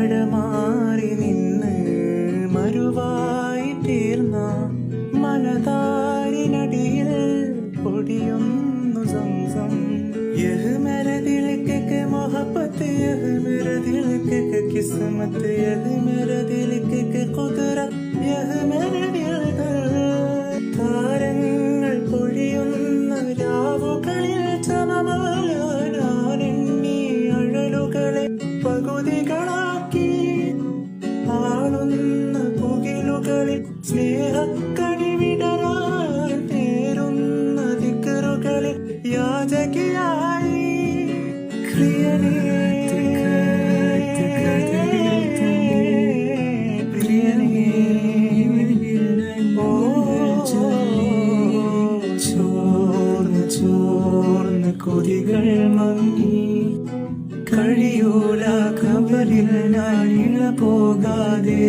മഴമാറി നിന്ന് മരുവായി തീർന്ന മനതാരിനടിയിൽ പൊടിയൊന്നു സംസം യഹ് മേരെ ദിൽ കെ മൊഹബ്ബത്ത് യഹ് മേരെ ദിൽ കെ കിസ്മത്ത് യഹ് മേരെ ദിൽ കെ ഖുദ്റത്ത് യഹ് മേരെ ദിൽ താരങ്ങൾ പൊഴിയുന്ന രാവുകളിൽ ചമമാലെണ്ണി അഴലുകളെ പകുതികളാക്കി ആളുന്ന പുകിലുകളിൽ സ്നേഹക്കണി വിടരാൻ തേരുന്ന ദിക്റുകളിൽ യാചകിയായി പ്രിയനേ ചോർന്ന് കൊതികൾ മങ്ങി കഴിയൂല കബറിൽ ഞാൻ ഇള പോകാതെ